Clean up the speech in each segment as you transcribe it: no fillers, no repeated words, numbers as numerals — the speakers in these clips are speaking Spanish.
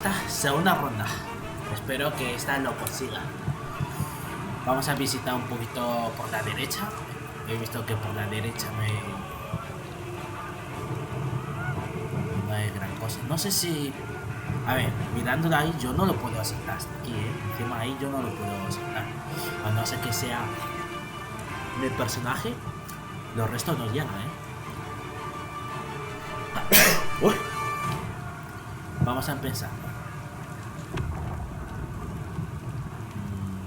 esta segunda ronda. Espero que esta lo consiga. Vamos a visitar un poquito por la derecha. He visto que por la derecha no hay gran cosa. No sé si... A ver, mirándolo ahí yo no lo puedo aceptar hasta aquí, Encima ahí yo no lo puedo aceptar. A no ser que sea mi personaje, los restos no llegan, Uy. Vamos a empezar.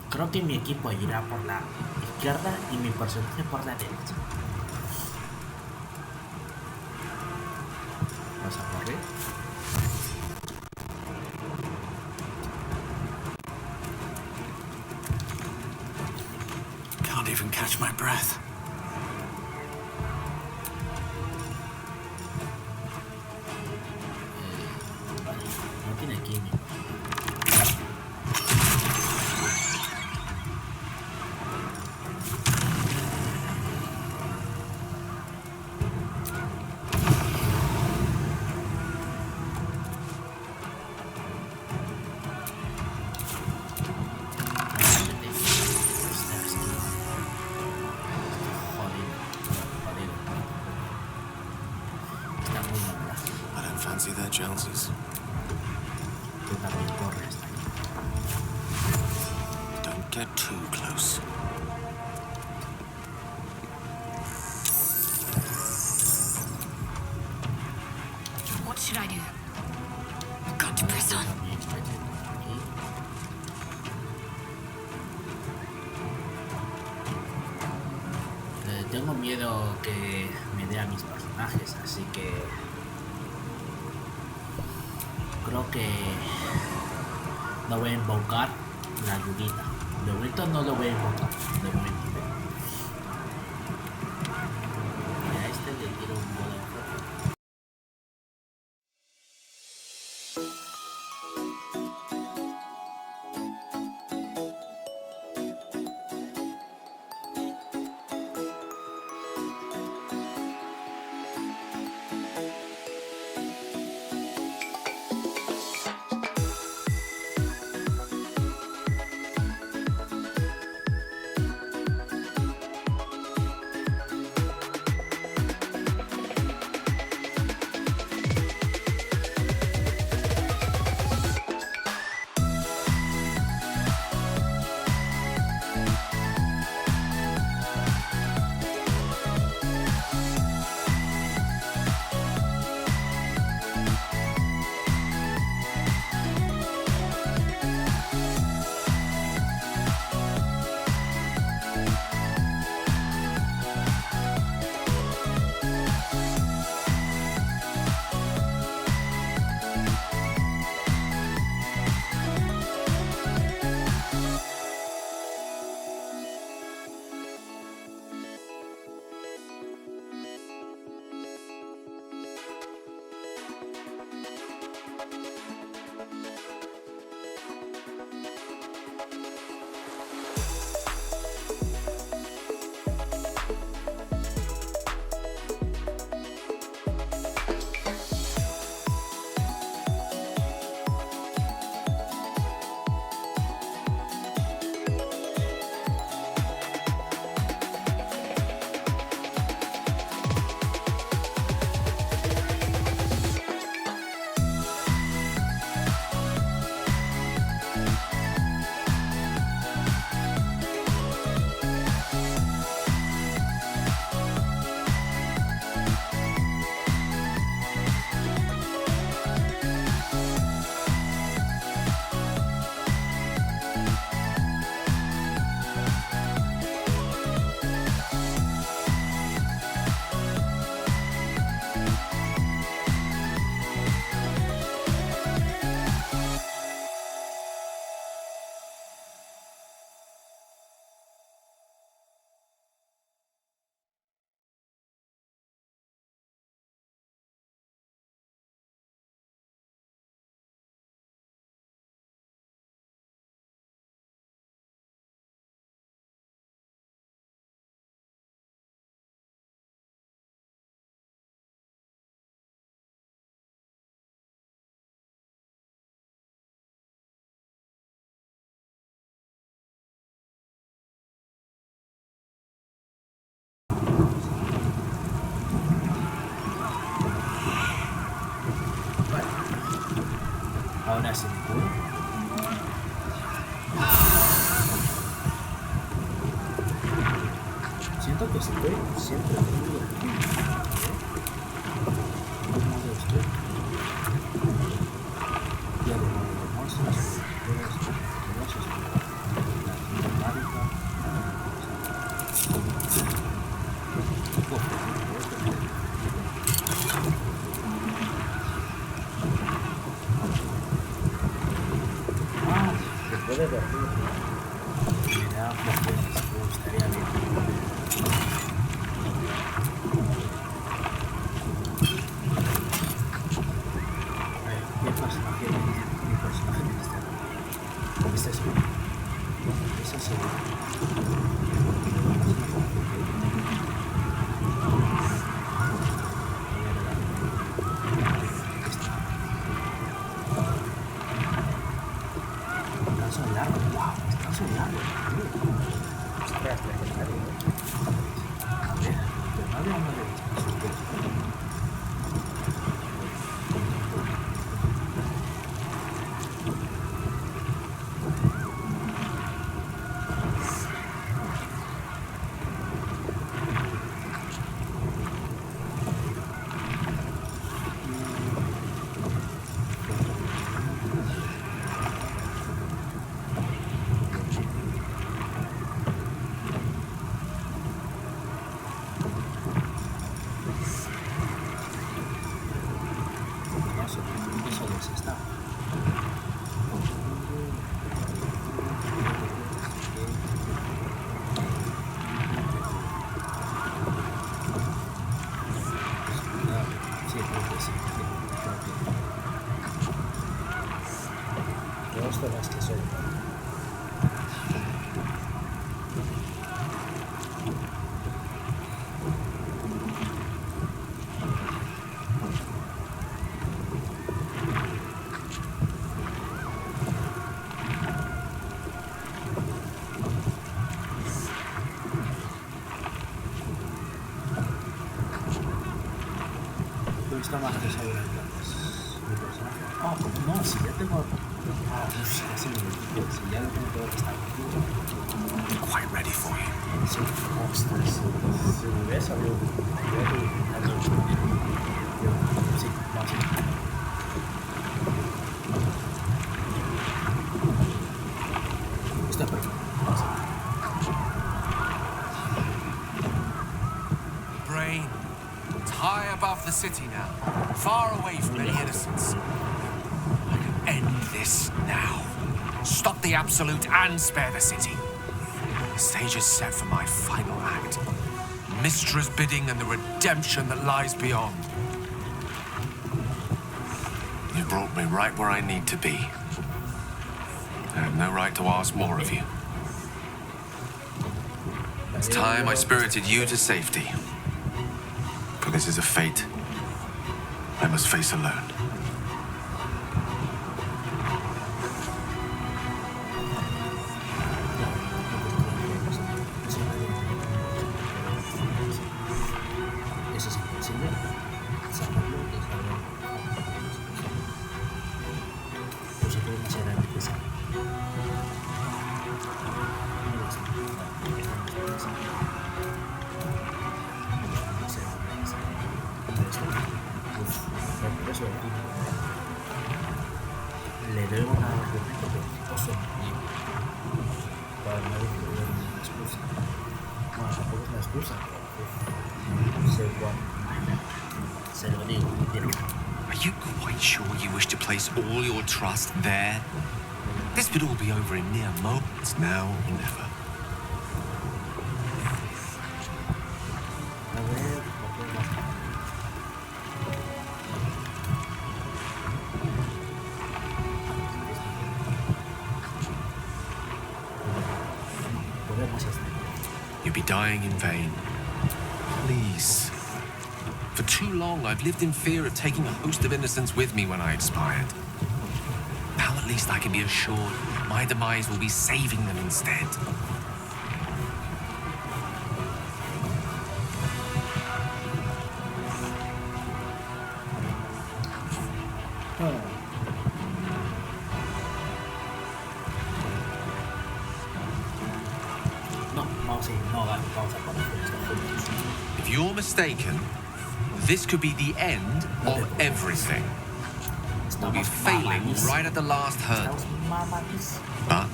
Creo que mi equipo irá por la izquierda y mi personaje por la derecha. Vamos a correr. Can't even catch my breath. Vale, no tiene química. Fancy their chances. Tú también corres. Don't get too close. What should I do? Got to press on. Tengo miedo que me dé a mis personajes, así que creo que no voy a invocar la ayudita. De momento no lo voy a invocar. De momento. Y a este le tiro un bola de fuego. Ahora es el culo. Siento que estoy siempre muy ya de monstruos, puede ver, me da opciones, me gustaría ver. A ver, ¿qué personaje es mi personaje de este? Este es uno. Ese es el esta. Dos de las que soy. Está más que saber mi personaje. Oh, no, si ya tengo. Ah, uff, ya se me olvidó. Si ya lo tengo todo que está aquí. Quite ready for you. Sí, ostras. Si me hubiera sabido. Sí, vamos a ir. Está perfecto. Vamos a ir. Brain. High above the city now, far away from any innocence. I can end this now. Stop the absolute and spare the city. The stage is set for my final act. Mistra's bidding and the redemption that lies beyond. You brought me right where I need to be. I have no right to ask more of you. It's time I spirited you to safety. For this is a fate I must face alone. Eso es imposible. Sacarlo y saber. Pues se puede hacer a empezar. Le doy una argumento que oso para nadie que le una excusa. Bueno, tampoco es una excusa, pero sé cuál. Se lo digo directo. Are you quite sure you wish to place all your trust there? This would all be over in mere moments, now or never. A ver, papel más. Podemos estar. You'll be dying in vain. Please. For too long, I've lived in fear of taking a host of innocents with me when I expired. Now at least I can be assured my demise will be saving them instead. Vamos a poner esto juntos. If you're mistaken, this could be the end of everything. We'll be failing right at the last hurdle. Estamos mamadísimos. But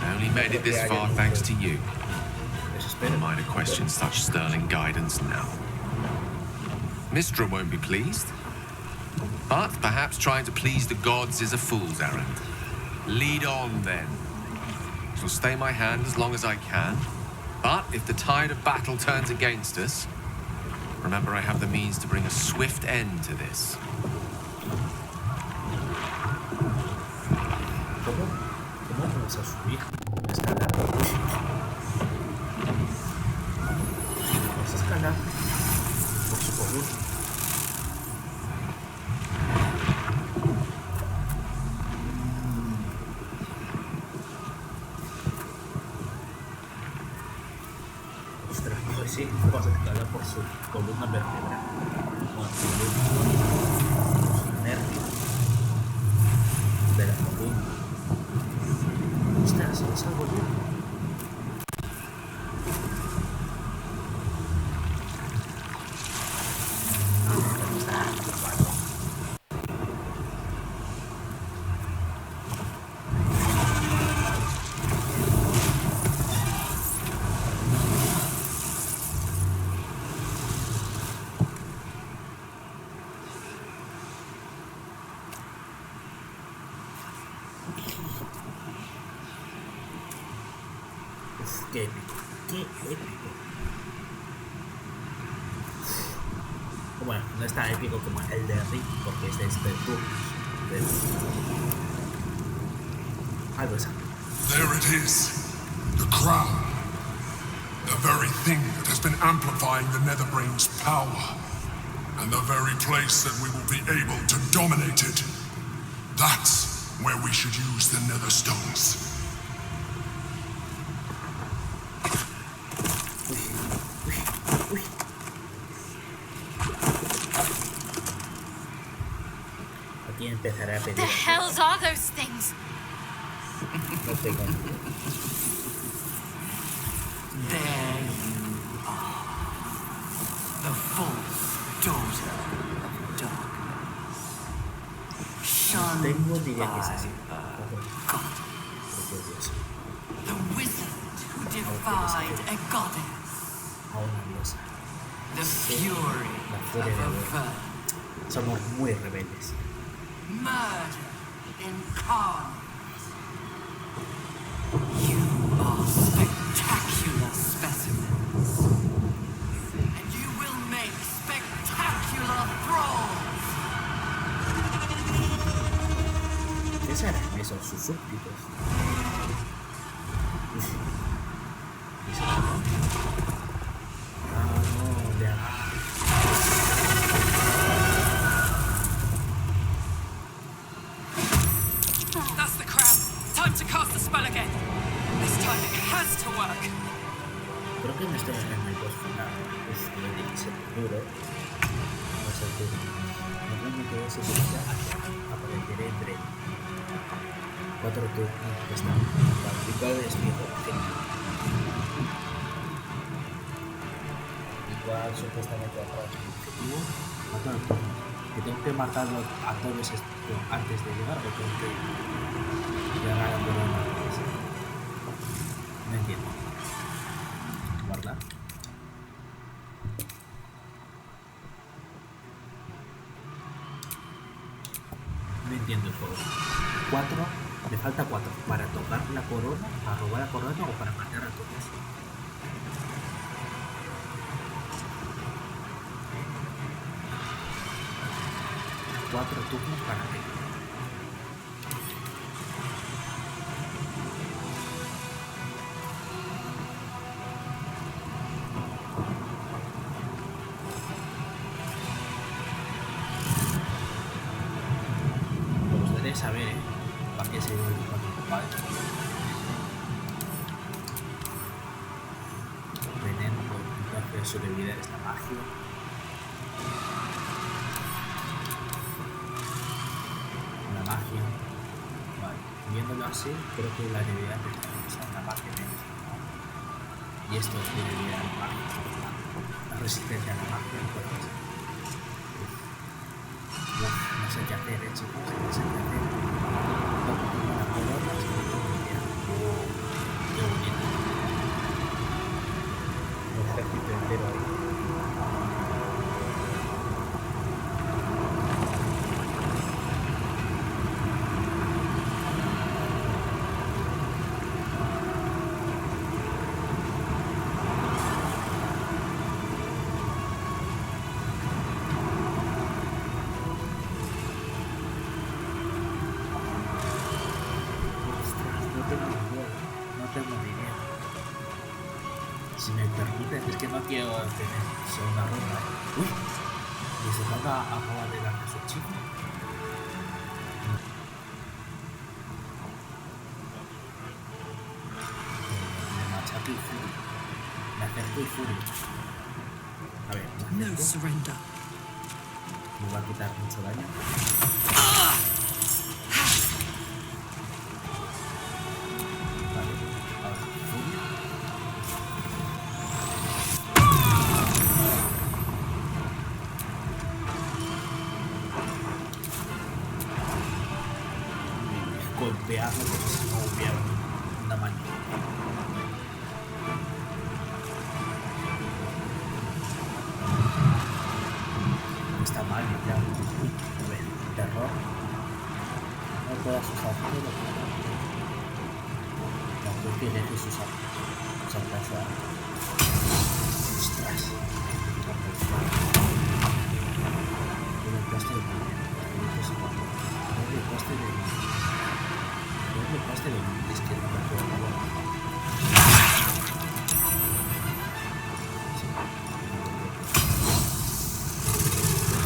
I only made it this far thanks to you. Desespero. Am I to question such sterling guidance now? Mistra won't be pleased. But perhaps trying to please the gods is a fool's errand. Lead on, then. I shall stay my hand as long as I can. But if the tide of battle turns against us, remember I have the means to bring a swift end to this. ¿Cómo vamos a subir la escalera? Vamos a escalar por su favor. Ostras, pues sí, vamos a escalar por su columna vertebral. Bueno, su nervio de la columna. Ostras, es algo duro. Qué épico, qué épico. Bueno, no es tan épico como el de Rick, porque es de este turno. Algo así. There it is, the crown. The very thing that has been amplifying the Netherbrain's power. And the very place that we will be able to dominate it. That's where we should use the Netherstones. Aquí empezaré a pedir. The hells are those things? No tengo. There you are, the false daughter of darkness, shunned Tengo by diría que es así. a god, Porque Dios, the wizard who defied a goddess, a una diosa. the fury La of furia de a Dios. virgin, Somos muy rebeldes. murder incarnate. You are spectacular specimens, and you will make spectacular thralls. ¿Qué serán esos sus súbditos? Ah, no, ya. That's the crown. Time to cast the spell again. This time it has to work. Creo que no estoy en el boss final. Es lo de que se duro. No sé qué. Normalmente se utiliza aparecer entre 4 turnos que están. ¿Y cuál es mi objetivo? Igual supuestamente va a ser mi objetivo. Matar al turno. Que tengo que matarlo a todos estos antes de llegar, o tengo que llegar a la corona antes. No entiendo. ¿Guardar? No entiendo el juego. 4, me falta 4 para tocar la corona, para robar la corona o para matar a todos. Cuatro turnos para ti. Me gustaría saber, para qué se dio el padre. Veneno por hacer sobrevivir a esta magia. Magia. Vale. Viéndolo así, creo que la debilidad de esta es una magia menos, ¿no? Y esto es de la magia, la resistencia a la magia. Entonces, no sé qué hacer, chicos, no sé qué hacer. Tengo una corona, no tengo ni idea. Qué bonito. Un ejército entero ahí. Si me permiten, es que no quiero tener solo una ronda. Uy, y se ronda acaba de darme su chico. Me machaco y furio. Me acerco y furio. A ver, me No acerco. surrender. Me va a quitar mucho daño. Vale, ahora furio. Golpearlo como si no hubiera una mano. Está mal, ya. A ver, terror. No puedo asustar todo. No puedo que deje sus armas. Ostras. El coste de el coste de el coste de es que no me puedo mover.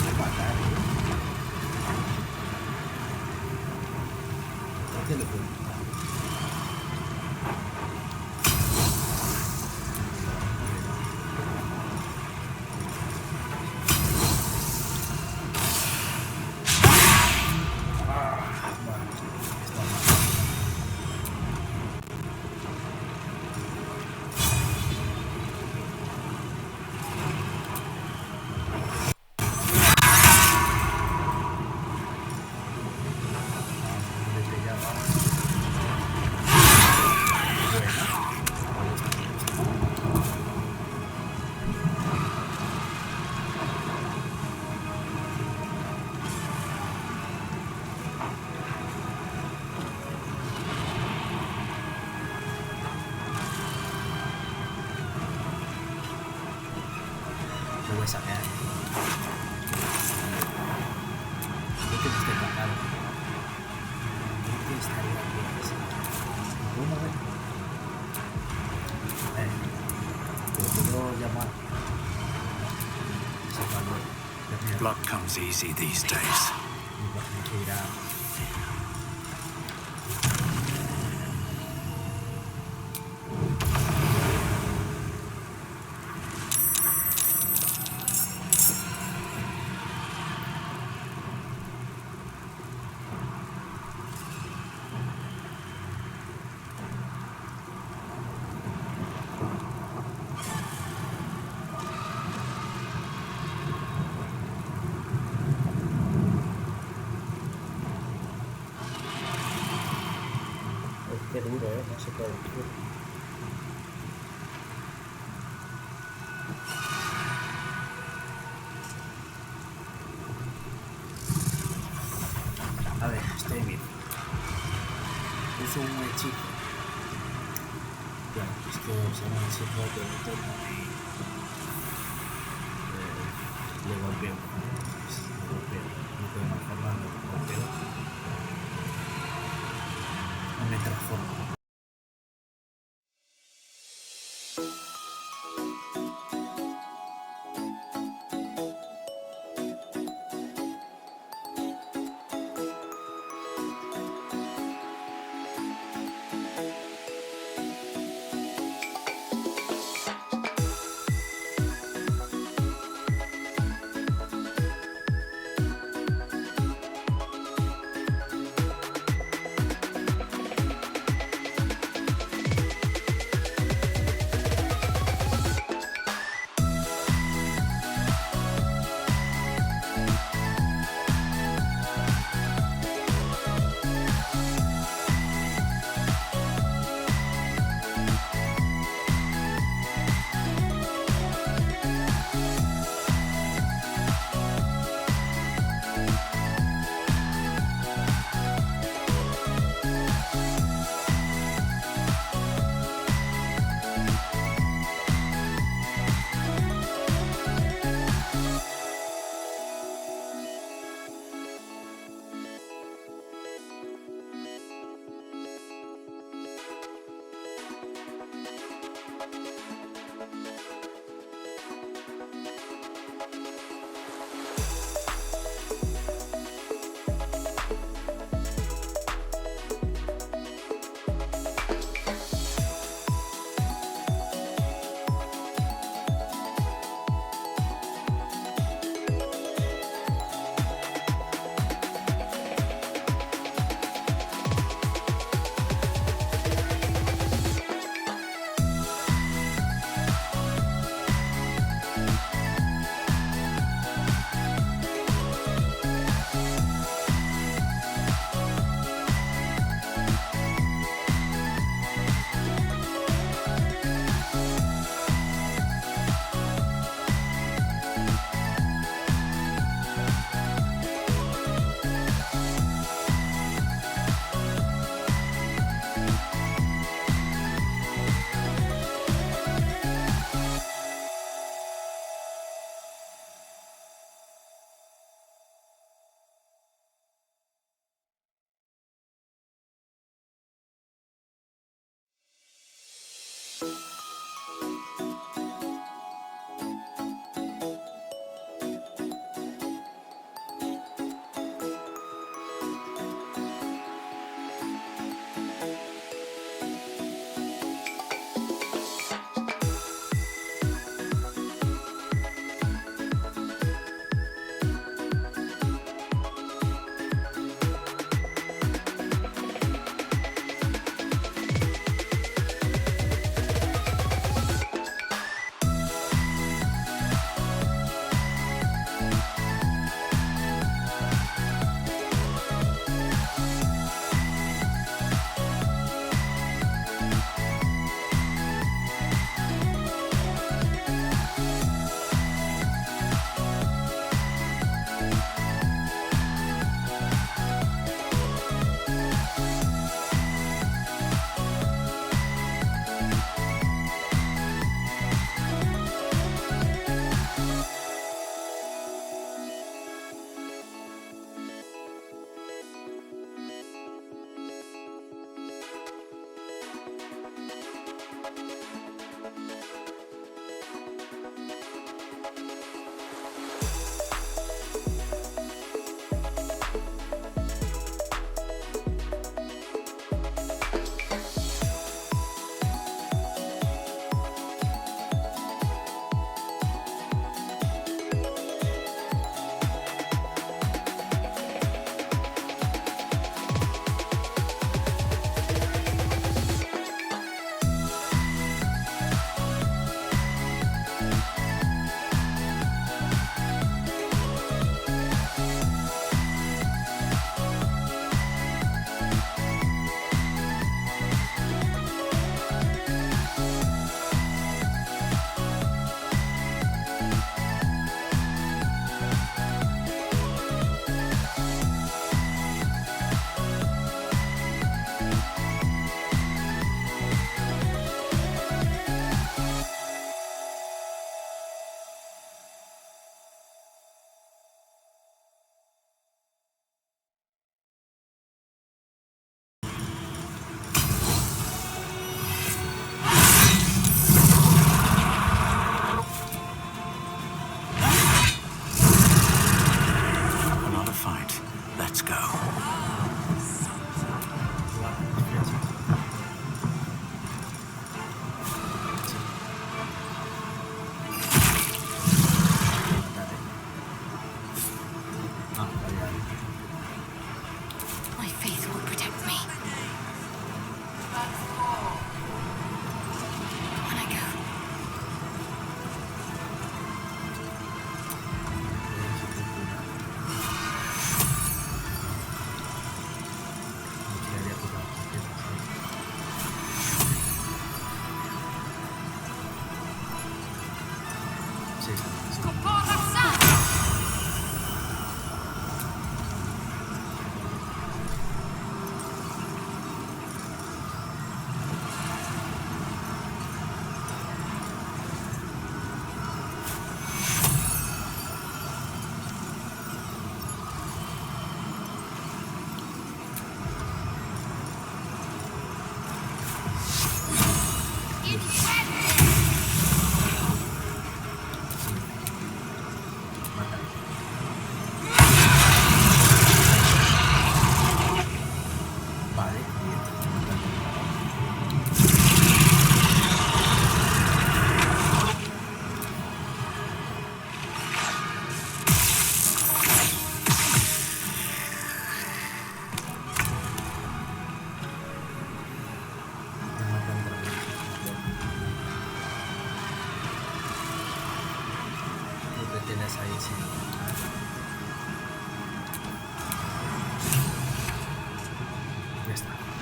Me va a matar, creo que lo puedo matar. Lo voy a sacar. Creo que no esté tocado. Creo que estaría bien así. Bueno, a ver. Lo puedo llamar. Blood comes easy these days. Mi personaje irá. Qué duro, no se puede decir. A ver, estoy bien. Uso un hechizo. Claro, es que usa un hechizo que no tengo y le golpeo. No puedo más forma, lo golpeo. No me transformo.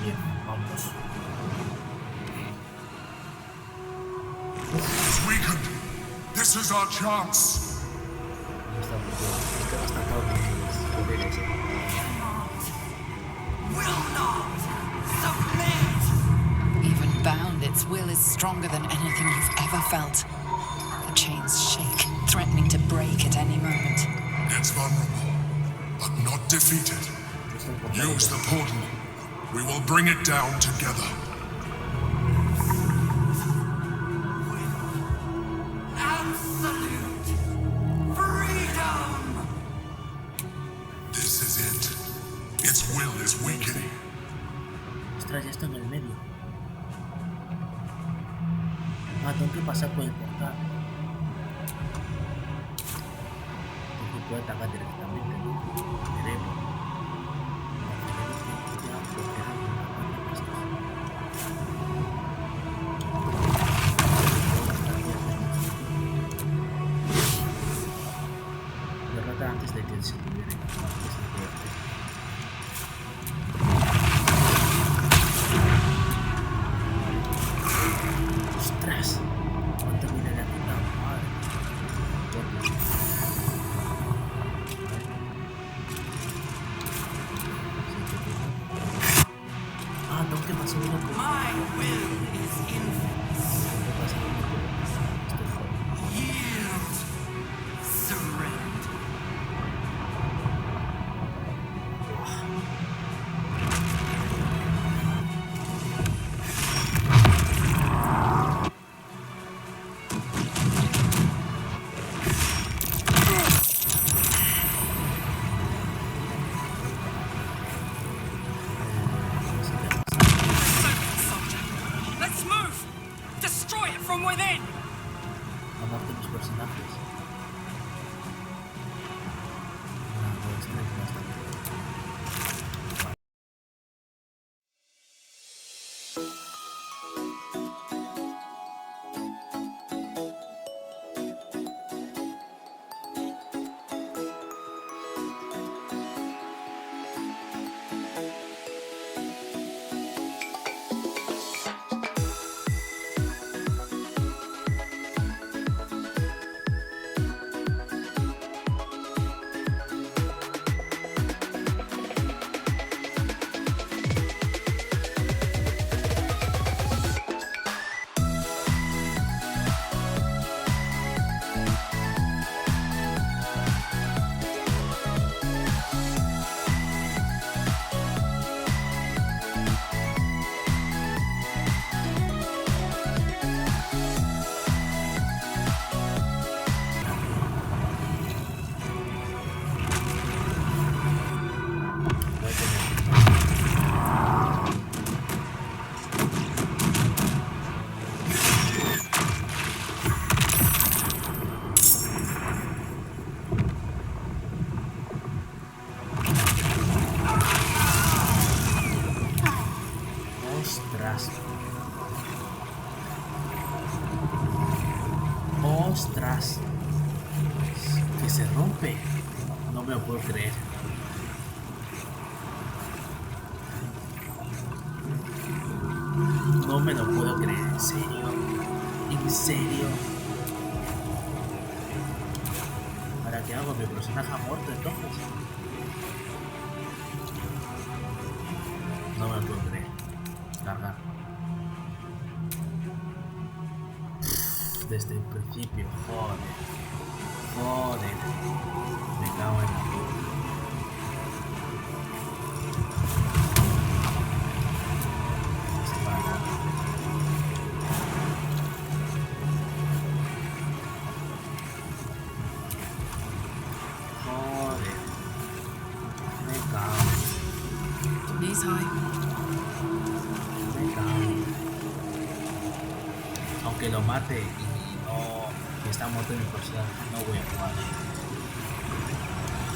Bien, vamos. It's weakened. This is our chance. Está porque va a estar todo con poderes. Will not submit! Even bound, its will is stronger than anything you've ever felt. The chains shake, threatening to break at any moment. It's vulnerable, but not defeated. Use the portal. We will bring it down together. Absolute freedom! This is it. Its will is weakening. Ostras, ya está en el medio. Ah, tengo que pasar por el portal. Porque puedo atacar directamente, ¿no? Veremos. Derrota antes de que él se libere. ¡Ostras! ¿Cuánto vida le ha quitado? Madre. Ah, tengo que pasar uno por... My will is infinite. Tengo que pasar uno por... Estoy fuera. Yield. Surrender. Let's move! Destroy it from within! Amarte mis personajes. No, este es bastante. Ostras. Ostras. Que se rompe. No me lo puedo creer. No me lo puedo creer. ¿En serio? ¿En serio? ¿Para qué hago? Mi personaje ha muerto entonces. No me lo puedo creer. Cargar. Desde el principio, joder. Joder. Me cago en la puta. Joder. Me cago. Knees high. Me cago. Aunque lo mate y no y está muerto mi personaje, no voy a jugar.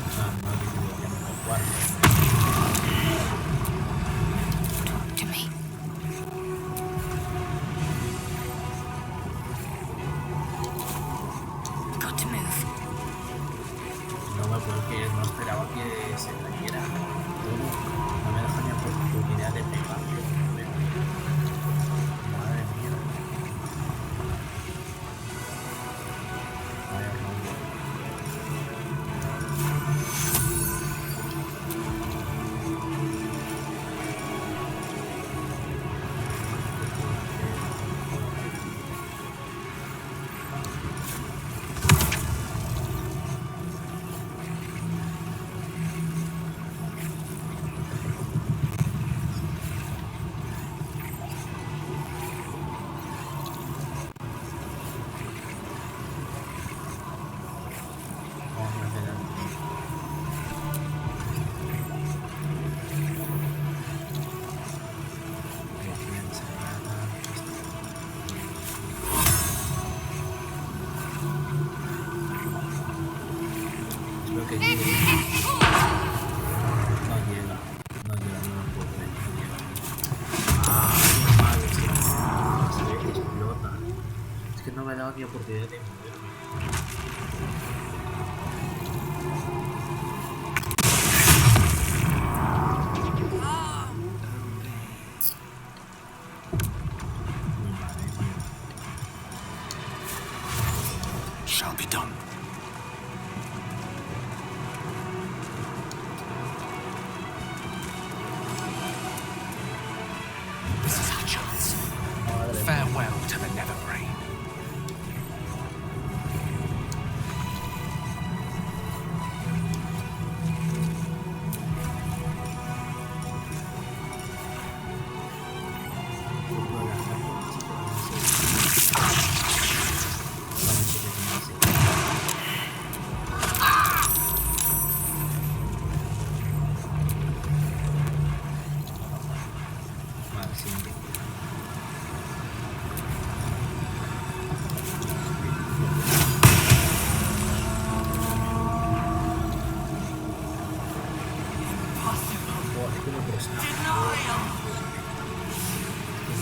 O sea, no digo que no voy a jugar. Talk to me. Got to move. No me puedo creer, no esperaba que se cayera todo. No me deja ni oportunidad de pegarle. mi oportunidad de moverme. Shall be done. This is our chance. Farewell to the Netherbrain.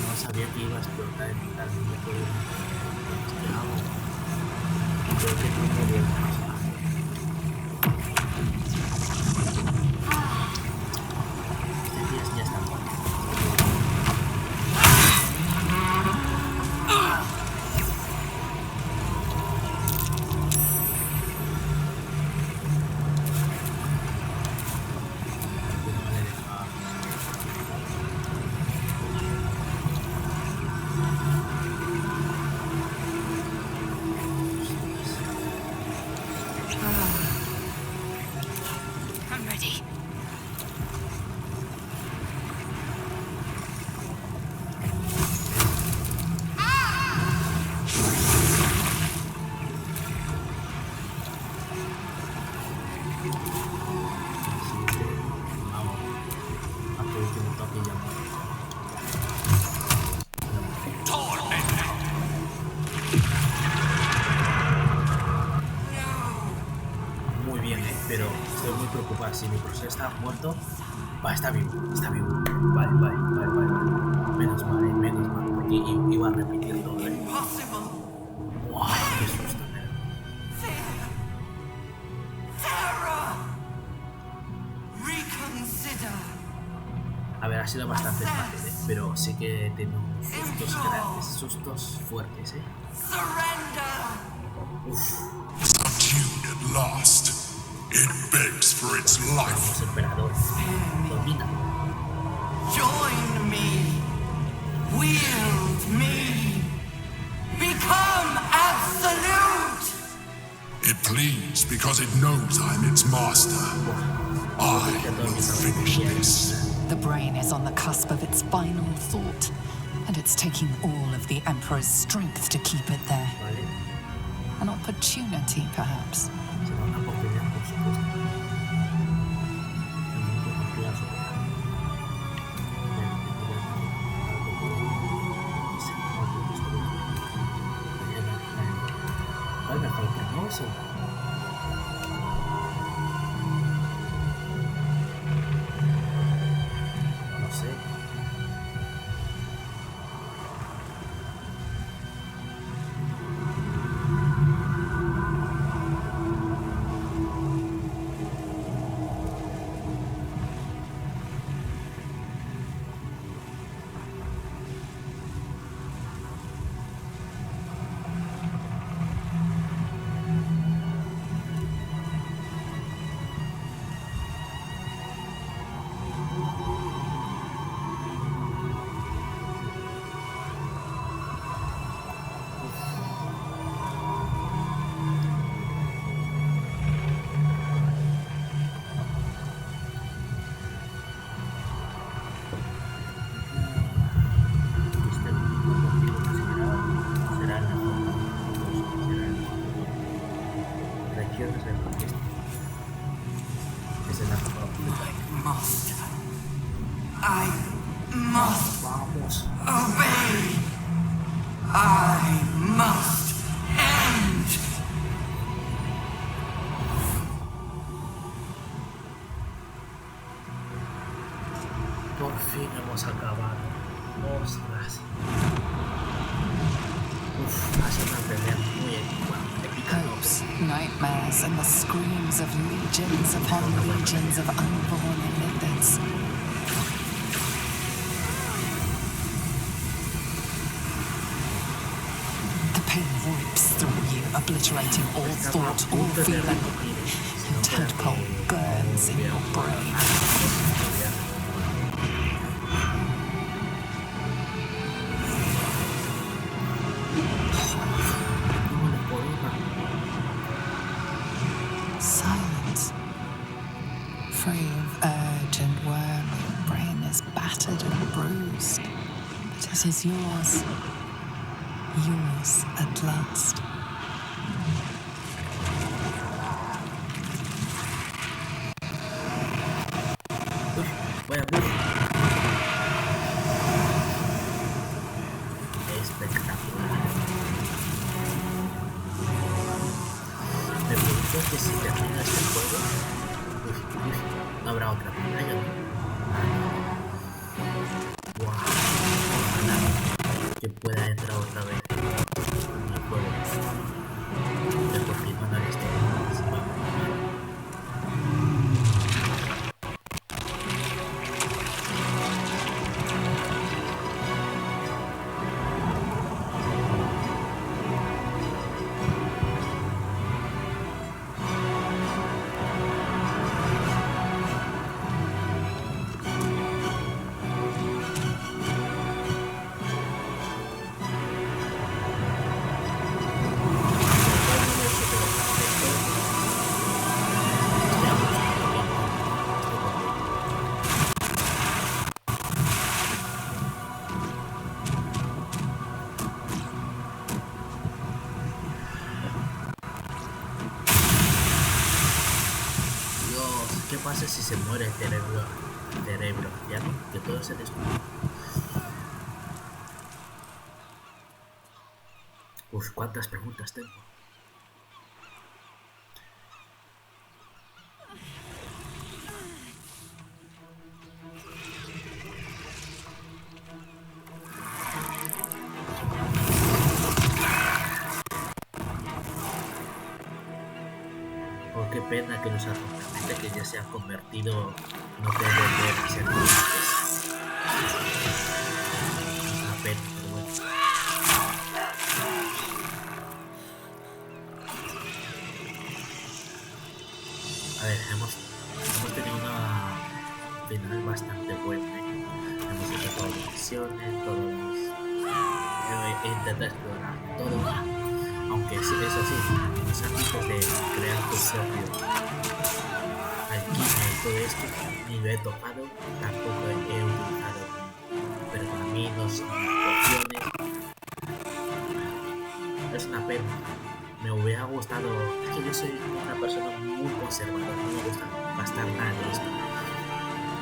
No sabía que iba a explotar el metal, no me acuerdo. ¿Qué hago? Creo que no me dio Este día ya está muerto. I'm ready. Vamos, a tu último toque y ya muere. Muy bien, pero estoy muy preocupado. Si mi profesor está muerto, va, está vivo, está vivo. Vale. Menos mal, porque iba a repetir todo. Impossible. ¡Wow! ¡Qué susto me da! Terror. Reconsider. A ver, ha sido bastante fácil, pero sí que he tenido sustos grandes, sustos fuertes, Surrender. Subdued at last, it begs for its life. Los emperadores. Domina. Join me. Wield me. Become absolute. It pleads because it knows I'm its master. I will finish this. The brain is on the cusp of its final thought, and it's taking all of the Emperor's strength to keep it there. Vale. An opportunity, perhaps. Será una oportunidad, por supuesto. ¿Cuál mejor promoso? No sé. I must Vamos. obey. I must end. Por fin hemos acabado. Ostras. Ha sido una pelea muy épica. Hopes, nightmares, and the screams of legions upon legions of unborn lipids. The pain rips through you, obliterating all thought, all feeling. Your tadpole burns in your brain. Silence. Free of urge and worm, your brain is battered and bruised. But it is yours. Yours at last. Voy a abrir. Espectacular. Me pregunto que si termina este juego, no habrá otra pantalla, ¿no? Wow. Ojalá que pueda entrar otra vez en el juego. De continuar la historia. ¿Qué pasa si se muere el cerebro? ¿Ya no? Que todo se destruye. Uf, cuántas preguntas tengo. Oh, qué pena que los acompañantes que ya se han convertido no pueden volver a ser antes. Es una pena, pero bueno. A ver, hemos tenido una final bastante buena, ¿eh? Hemos hecho todas las misiones, todos he intentado explorar todo. Aunque sí, eso sí, los ámbitos de crear tu propio alquimia y todo esto ni lo he tocado, tampoco he utilizado pergaminos ni pociones. Es una pena. Me hubiera gustado, es que yo soy una persona muy conservadora, no me gusta gastar nada de esto.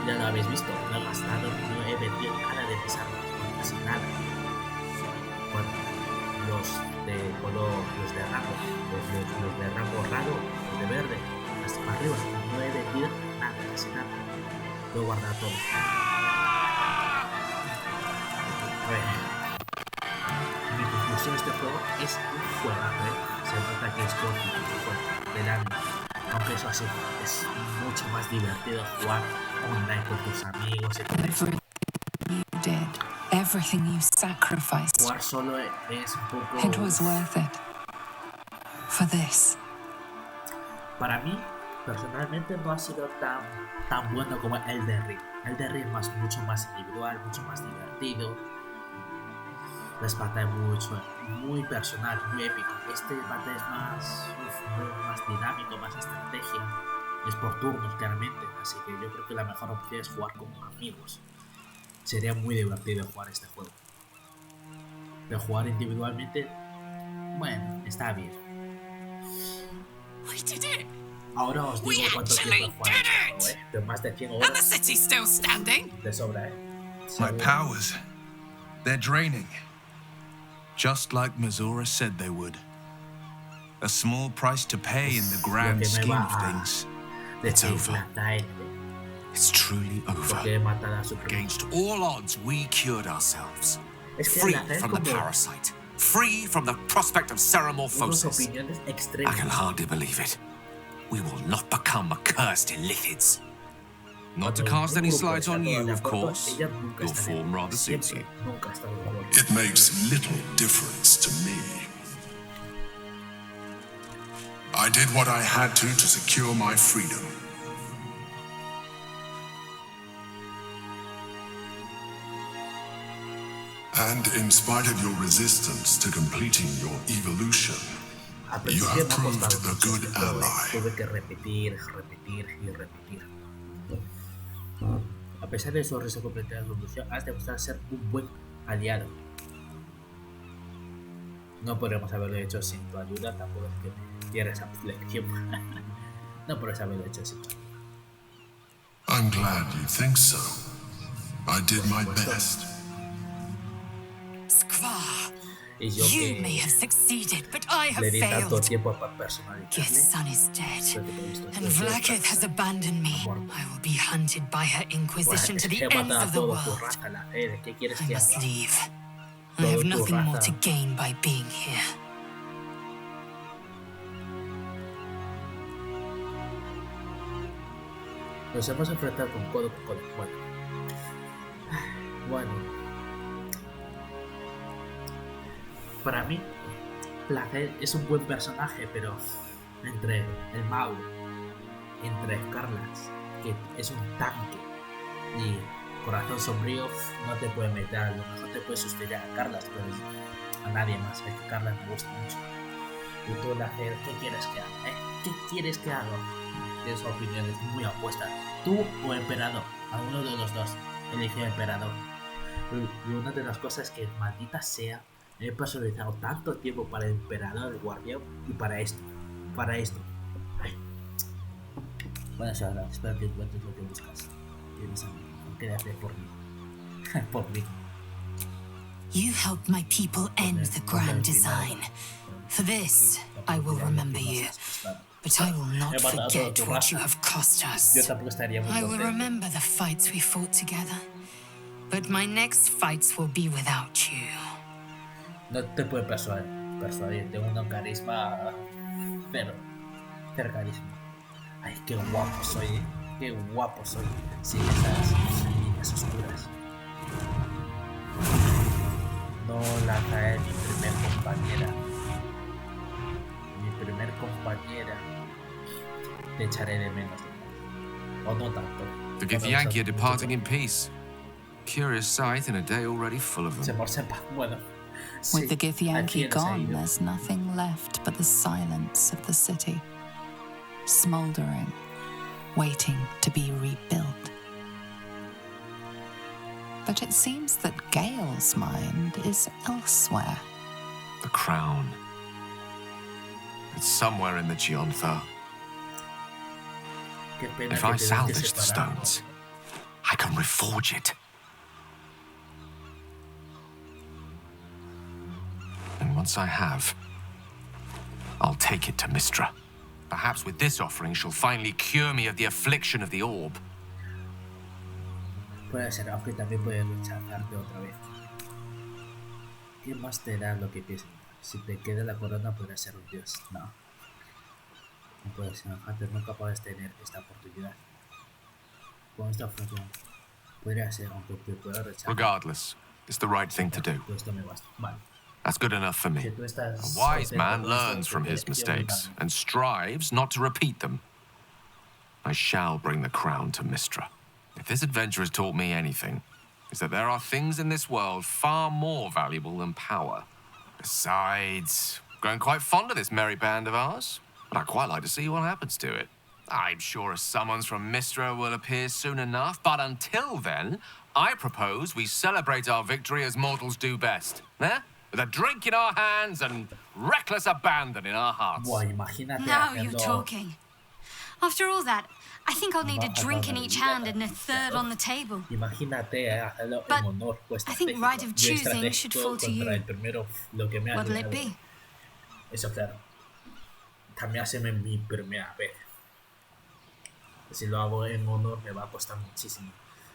Ya lo habéis visto, no he gastado, no he vendido nada de mis armas, casi nada. Bueno, los de color, los de rango, los de rango raro, los de verde, hasta para arriba, no he vendido nada, casi nada. Lo he guardado todo. A ver, mi conclusión de este juego es un juegazo, ¿eh? Se nota que es cósmica, del anime. Aunque eso así, es mucho más divertido jugar online con tus amigos y todo eso. Everything you sacrificed. Jugar solo es un poco... It was worth it. For this. Para mí, personalmente, no ha sido tan bueno como el de Ring. El de Ring es mucho más individual, mucho más divertido. Las batallas muy personal, muy épico. Este batalla es más dinámico, más estrategia. Es por turnos, claramente. Así que yo creo que la mejor opción es jugar con amigos. Sería muy divertido jugar este juego. Pero jugar individualmente, bueno, está bien. We did it! Ahora os digo cuánto tiempo he jugado este juego, de más de 100 And the horas city's still standing. de sobra, My powers, they're draining. Just like Mazora said they would. A small price to pay in the grand scheme of things. It's over. It's truly over. Against all odds, we cured ourselves. Es que Free la hacer from the como... parasite. free from the prospect of Unas ceremorphosis. opiniones I extremas. can hardly believe it. We will not become accursed illithids. Not to cast any slight on you, of course. Your form rather suits you. Nunca ha estado de acuerdo. It makes little difference to me. I did what I had to secure my freedom. And in spite of your resistance to completing your evolution, Al you principio have me ha proved costado a mucho, good ally. tuve que repetir y repetir. A pesar de su risa completa de evolución, has demostrado ser un buen aliado. No podríamos haberlo hecho sin tu ayuda, tampoco es que me diera esa flexión. No podrías haberlo hecho sin tu ayuda. I'm glad you think so. I did my best. Skvar, Y yo you may que have succeeded, but I have le di tanto failed. tiempo para personalizarle, Gith's son is dead, creo que he visto and que Vlaakith has abandoned me. I will be hunted by her Inquisition to the he ends matado a of the toda tu world. raza, la fe, ¿qué quieres I que must haga? leave. I Todo have tu nothing more raza. to gain by being here. Nos hemos enfrentado con codo con codo. Bueno. Para mí, Vlaakith es un buen personaje, pero entre el Mau, entre Carlas, que es un tanque, y Corazón Sombrío, no te puede meter, a lo mejor te puede sustituir a Carlas, pero a nadie más. Es que Carlas me gusta mucho. Y tú, Vlaakith, ¿qué quieres que haga? ¿Qué quieres que haga? Tienes opiniones muy opuestas. Tú o Emperador, alguno de los dos. Elige Emperador. Y una de las cosas que, maldita sea, he personalizado tanto tiempo para el Emperador, el Guardián, y para esto. Ay. Bueno, Shara, espero que encuentres lo que buscas. Tienes a mí. Quédate por mí. Por mí. You helped my people end the grand design. For this, I will remember you. But I will not forget what you have cost us. Yo tampoco estaría muy I will contento. remember the fights we fought together. But my next fights will be without you. No te puede persuadir. Tengo un carisma cero. Cero carisma. Ay, qué guapo soy. Qué guapo soy. Sin esas líneas oscuras. No la cae mi primer compañera. Te echaré de menos. O no tanto. The Githyanki are departing in peace. Curious sight in a day already full of Se them. por sepa. Bueno. With the ¿a Githyanki quién se ha gone, ido? there's nothing left but the silence of the city, smouldering, waiting to be rebuilt. But it seems that Gale's mind is elsewhere. The crown. It's somewhere in the Gionthar. Qué pena If que I tengas que salvage the separarnos. stones, I can reforge it. And once I have, I'll take it to Mistra. Perhaps with this offering she'll finally cure me of the affliction of the orb. Puede ser, aunque también puede rechazarte otra vez. ¿Qué más te da lo que piensas? Si te queda la corona, podrás ser un dios. No. No puedes ser antes, nunca puedes tener esta oportunidad. Con esta función, podría ser, aunque te pueda rechazar. Regardless, it's the right thing to do. Pues esto me basta. Vale. That's good enough for Si me. tú estás A wise contento man con esto, learns from his elección, mistakes dame. and strives not to repeat them. I shall bring the crown to Mistra. If this adventure has taught me anything, it's that there are things in this world far more valuable than power. Besides, growing quite fond of this merry band of ours, but I'd quite like to see what happens to it. I'm sure a summons from Mistra will appear soon enough, but until then, I propose we celebrate our victory as mortals do best. Eh? With a drink in our hands and reckless abandon in our hearts. Buah, imagínate Now you're hacerlo- talking. After all that, I think I'll need a drink in each hand and a third on the table. Imagínate hacerlo But en honor. Pues, I think estratégico. right of Yo choosing should estratégico fall to contra you. el primero, lo que me ha What'll it ayudado. be? Eso claro. También haceme mi primera vez. Si lo hago en honor me va a costar muchísimo.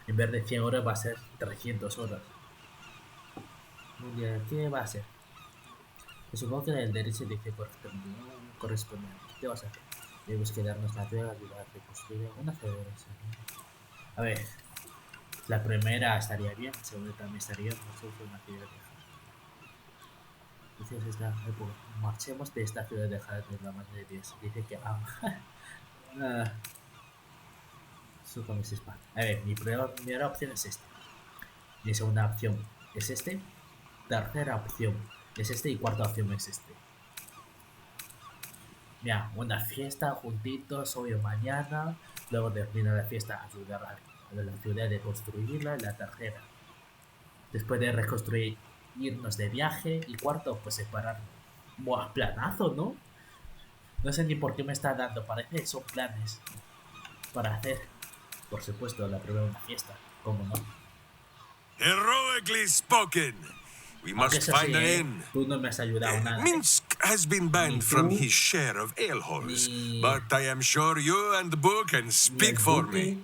En vez de 100 horas va a ser 300 horas. Muy bien, ¿qué va a ser? Supongo que el derecho dice correspondiente. ¿Qué vas a hacer? Debemos quedarnos la tierra y reconstruir una federación. A ver, la primera estaría bien, la segunda también estaría bien. No sé si una ciudad de Dice esta época. Marchemos de esta ciudad dejada de la mano de Dios. Dice que a ver, mi primera opción es esta. Mi segunda opción es este. Tercera opción es este y cuarta opción es este. Mira, una fiesta juntitos hoy o mañana. Luego termina la fiesta ayudar a la ciudad de construirla. La tercera, después de reconstruir, irnos de viaje. Y cuarto, pues separarnos. Buah, planazo, ¿no? No sé ni por qué me está dando. Parece que son planes para hacer. Por supuesto, la primera una fiesta. ¿Cómo no? Heroically spoken. We must find an inn. Tú no me has ayudado nada. Minsk has been banned from his share of ale halls, but I am sure you and Boo can speak for me.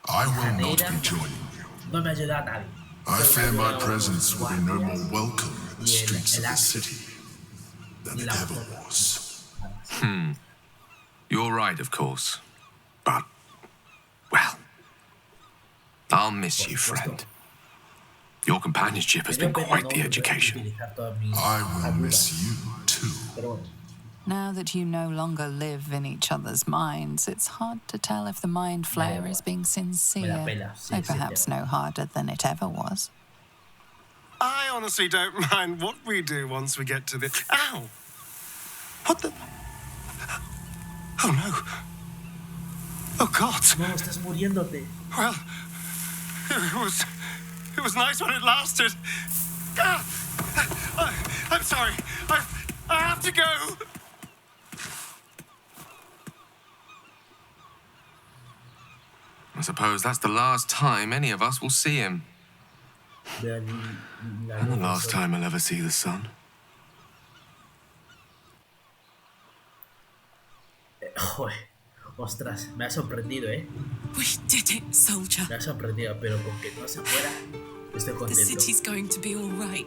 I will not be joining you. No me ha ayudado nadie. I fear my presence will be no more welcome in the streets of the city than it ever was. You're right, of course. But, well, I'll miss you, friend. Your companionship has been quite the education. I will miss you, too. Now that you no longer live in each other's minds, it's hard to tell if the mind flayer is being sincere, though perhaps no harder than it ever was. I honestly don't mind what we do once we get to the... Ow! What the... Oh, no. Oh, God. No, estás muriéndote. Well, it was nice when it lasted. I'm sorry. I have to go. I suppose that's the last time any of us will see him. And the last time I'll ever see the sun. Joder, ostras, me ha sorprendido, We did it, soldier. Me ha sorprendido, pero con que no se muera, estoy The contento. city's going to be all right.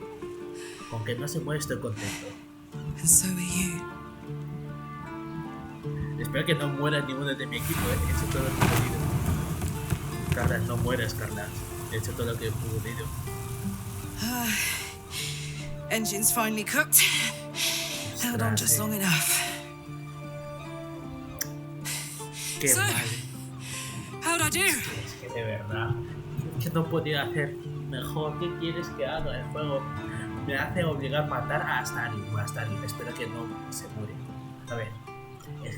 Con que no se muera, estoy contento. And so are you. Espero que no muera ninguno de mi equipo, He hecho todo lo que he podido. Carla, no mueras, Carla. He hecho todo lo que he podido. Engine's finally cooked. Held on just long enough. Qué So, mal. how'd I do? Es que de verdad, es que no podía hacer mejor. ¿Qué quieres que haga? El juego me hace obligar a matar a Astari. Espero que no se muere. A ver,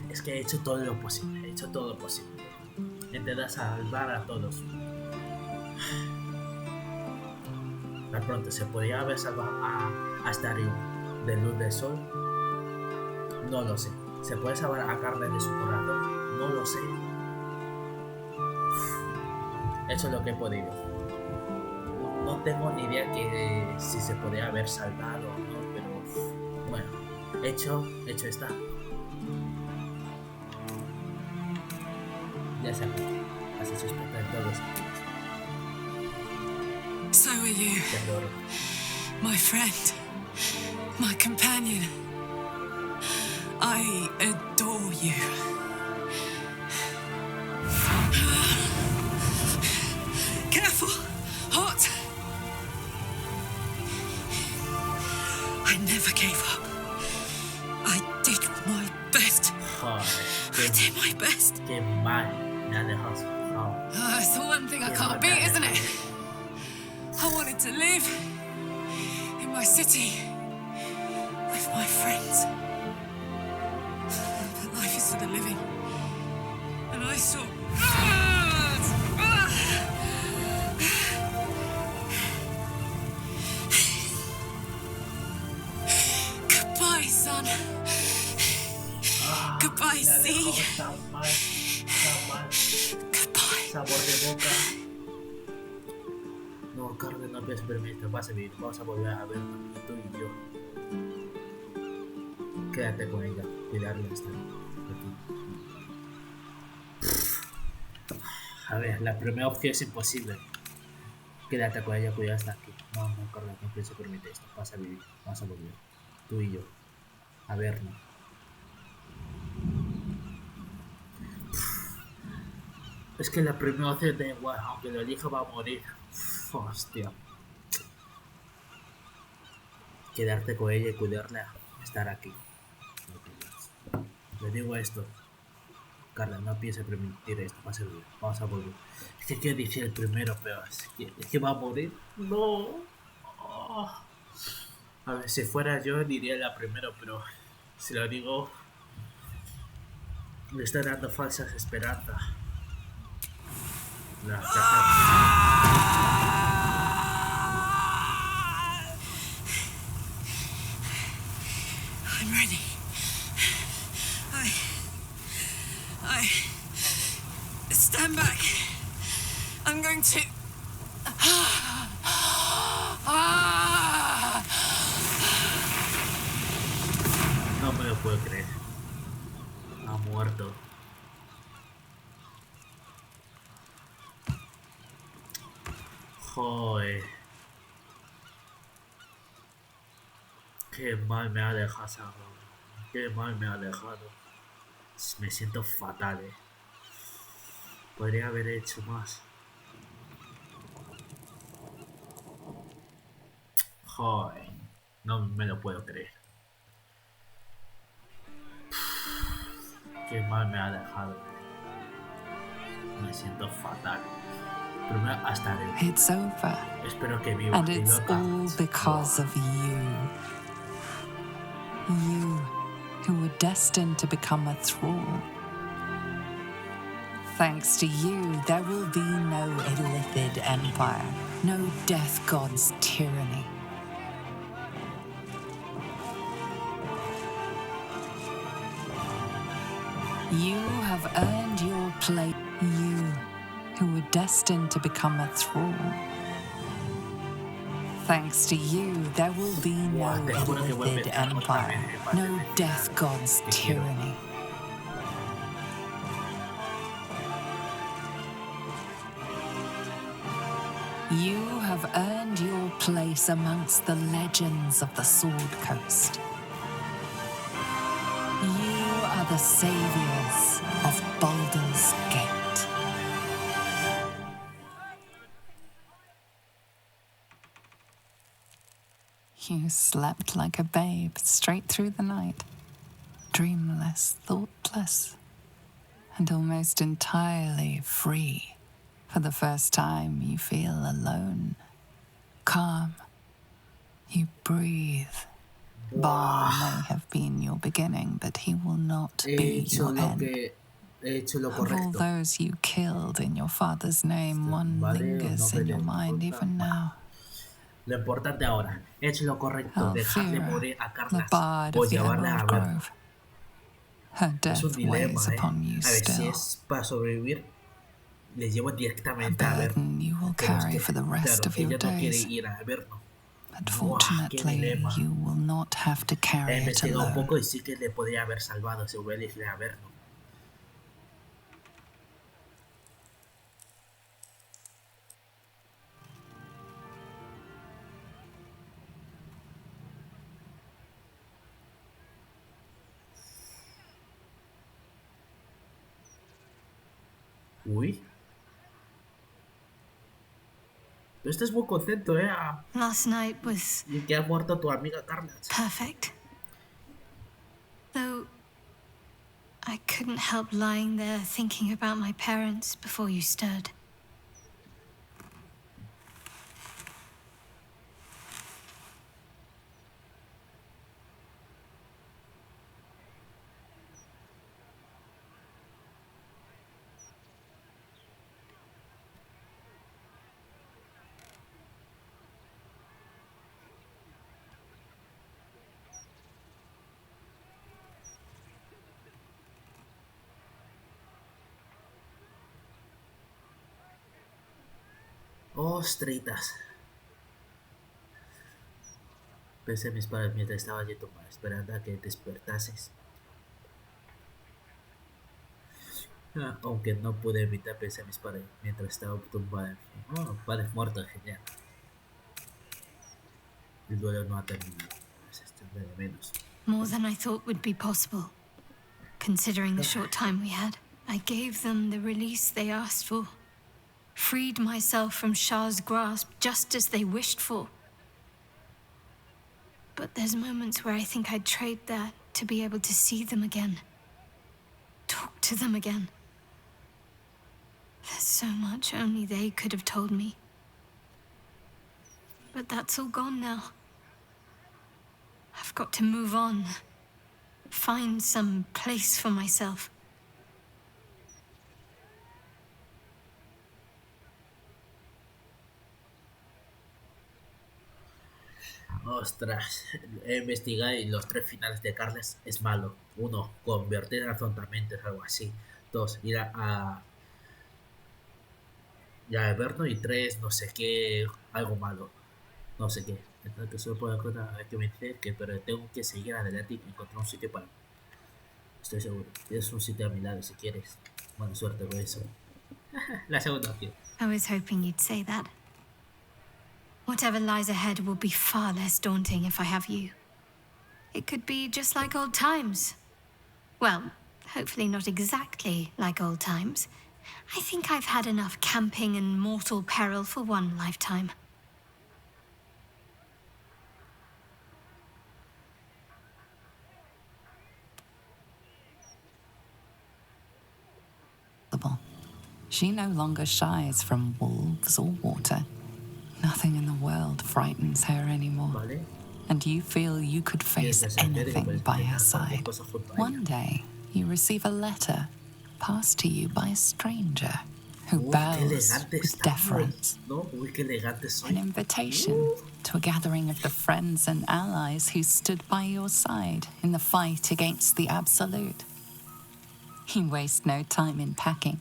es que he hecho todo lo posible. Intentar salvar a todos. De pronto, ¿se podría haber salvado a Astari de luz del sol? No lo sé. ¿Se puede salvar a Carla de su corazón? No lo sé. Eso es lo que he podido. No tengo ni idea que si se podría haber salvado o no, pero bueno, hecho está. Ya se acabó. Has hecho explotar todos. So are you, Te adoro. my friend, my companion. I adore you. Careful! Hot! I never gave up. I did my best. Joder, I did my best. qué mal me ha dejado. Joder. It's the one thing I can't beat, isn't it? I wanted to live in my city with my friends. But life is for the living. And I saw... Goodbye, son. Goodbye, sea. Tan mal. Goodbye. Sabor de boca. No, Carmen, no pienses permitir, vas a vivir, vamos a volver a ver tú y yo. Quédate con ella, cuidarla hasta a ver, la primera opción es imposible. Quédate con ella, cuidar hasta aquí. No, Carmen, no pienso permitir esto, vas a vivir, vas a volver. tú y yo, a vernos. Es que la primera opción da igual, aunque lo elija va a morir. Hostia. Quedarte con ella y cuidarla, estar aquí. Le digo esto. Carla, no pienses permitir esto, vamos a volver. Es que quiero decir el primero, pero es que va a morir. No. Oh. A ver, si fuera yo diría la primero, pero si lo digo, me está dando falsas esperanzas. La I'm ready. I stand back. I'm going to. No me lo puedo creer. Ha muerto. Joder. Qué mal me ha dejado. Qué mal me ha dejado. Me siento fatal, Podría haber hecho más. Joder. No me lo puedo creer. Qué mal me ha dejado. Me siento fatal. Primero hasta el... It's over. Espero que viva. And it's all because of you. You, who were destined to become a thrall. Thanks to you, there will be no illithid empire, no death god's tyranny. You have earned your place. You, who were destined to become a thrall. Thanks to you, there will be no illithid empire, no death god's tyranny. You have earned your place amongst the legends of the Sword Coast. You are the saviors of Baldur's Gate. You slept like a babe straight through the night, dreamless, thoughtless, and almost entirely free. For the first time, you feel alone, calm. You breathe. Bar may have been your beginning, but he will not be your end. Of all those you killed in your father's name, one lingers in your mind even now. Lo importante ahora, he hecho lo correcto, dejarle morir a Carlas o llevarla a ver. Es un dilema, A ver, si es para sobrevivir, le llevo directamente a ver. Pero es que, claro, ella no quiere ir a vernos. Unfortunately, you will not have to carry He it investigado un alone. poco y sí que le podría haber salvado si hubiera ido a vernos. Uy. Tú estás muy contento, Last night was Y que ha muerto tu amiga Carla. perfect. Though I couldn't help lying there thinking about my parents before you stirred. Ostritas. Pensé en mis padres mientras estaba allí tumbada, esperando a que despertases. Aunque no pude evitar pensar en mis padres mientras estaba tumbada. Oh, padres muertos, genial. El duelo no ha terminado. Es esto. de menos. More than I thought would be possible. Considering the short time we had, I gave them the release they asked for. Freed myself from Shah's grasp just as they wished for. But there's moments where I think I'd trade that to be able to see them again. Talk to them again. There's so much only they could have told me. But that's all gone now. I've got to move on. Find some place for myself. Ostras, he investigado y los 3 finales de Carles es malo. 1, convertir en afrontamientos, algo así. 2, ir a Everno. Y 3, no sé qué, algo malo. No sé qué. Entonces solo puedo encontrar que me dice que, pero tengo que seguir adelante y encontrar un sitio para. Estoy seguro. Tienes un sitio a mi lado si quieres. Buena suerte con eso. La segunda opción. I was hoping you'd say that. Whatever lies ahead will be far less daunting if I have you. It could be just like old times. Well, hopefully not exactly like old times. I think I've had enough camping and mortal peril for one lifetime. She no longer shies from wolves or water. Nothing in the world frightens her anymore. Vale. And you feel you could face anything by her side. One day, you receive a letter passed to you by a stranger who bows with deference. An invitation to a gathering of the friends and allies who stood by your side in the fight against the Absolute. You waste no time in packing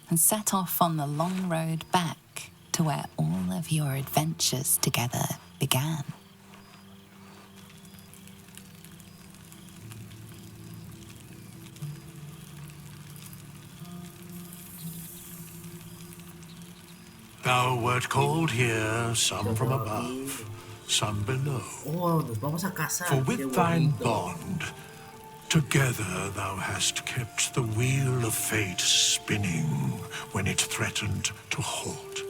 and set off on the long road back to where all of your adventures together began. Thou wert called here, some from above, some below. Oh, nos vamos a casar. For with thine bond, together thou hast kept the wheel of fate spinning when it threatened to halt.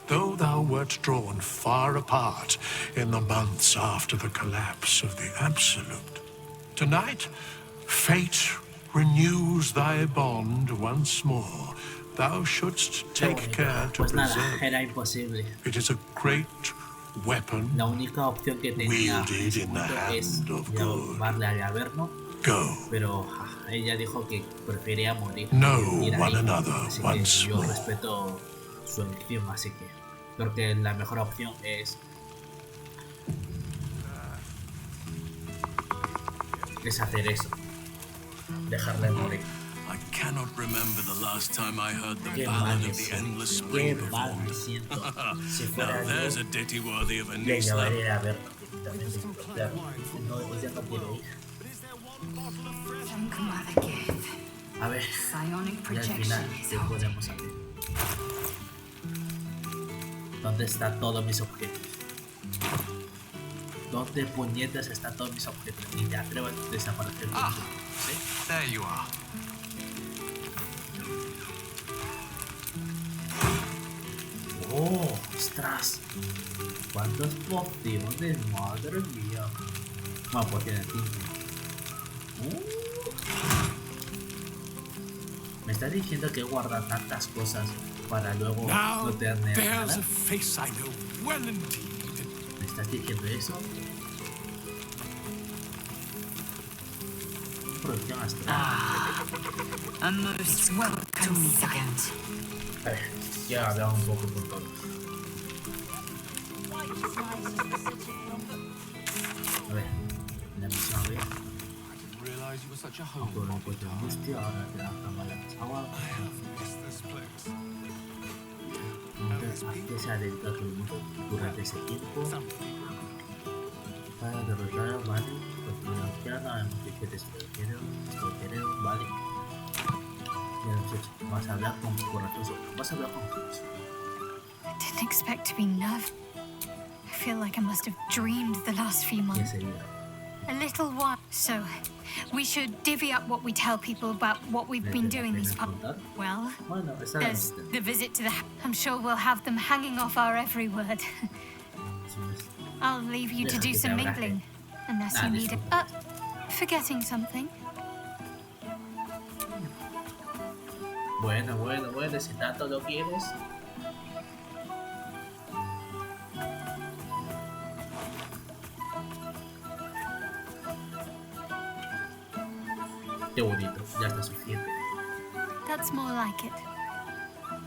Though thou wert drawn far apart in the months after the collapse of the Absolute, tonight fate renews thy bond once more. Thou shouldst take care to Pues nada, preserve. era imposible. It is a great weapon La única opción que tenía wielded in the es hand of God. llamarle al Averno, Go, pero ella dijo que prefería morir. know Ir one ahí. another Así que once yo more. respeto su elección, así que creo que la mejor opción es hacer eso, dejarle morir. I cannot remember the last time I heard the Qué ballad mal of the endless qué spring mal me performed. siento. Si Now fuera there's yo, a ditty worthy of a le niece llevaré love. a Averno directamente. Claro, no, ella no quiere ir. Thank Mother Gift. A ver, Psionic y al projection final, is ¿qué podemos hacer? ¿Dónde están todos mis objetos? ¿Dónde puñetas están todos mis objetos? Ni te atrevas a desaparecer. Ah, see, there you are. ¡Oh! ¡Ostras! ¿Cuántas pociones? ¡Madre mía! Bueno, pociones 5. ¿Me estás diciendo que guarda tantas cosas para luego Now no tener there's nada? a face I know well indeed. ¿Me estás diciendo eso? Producción astral. A most welcome sight. A ver, ya hablamos un poco con todos. A ver, la misión a ver. Didn't realize you were such a home. Todo lo que te angustia, ahora te lanzamos la agua. ¿A qué se ha dedicado el mundo durante ese tiempo? Para derrotar, vale. Pues la anciana, hemos dicho que esto quiero, vale. Ya lo hemos hecho. Vas a hablar con corazoso. Vas a hablar con corazoso. I didn't expect to be loved. I feel like I must have dreamed the last few Y months. enseguida. a little while. So, we should divvy up what we tell people about what we've been doing these past. Well, there's the visit to the. I'm sure we'll have them hanging off our every word. I'll leave you to do some mingling, unless you need it. Forgetting something. Bueno, si tanto lo quieres. Qué bonito, ya está suficiente. That's more like it.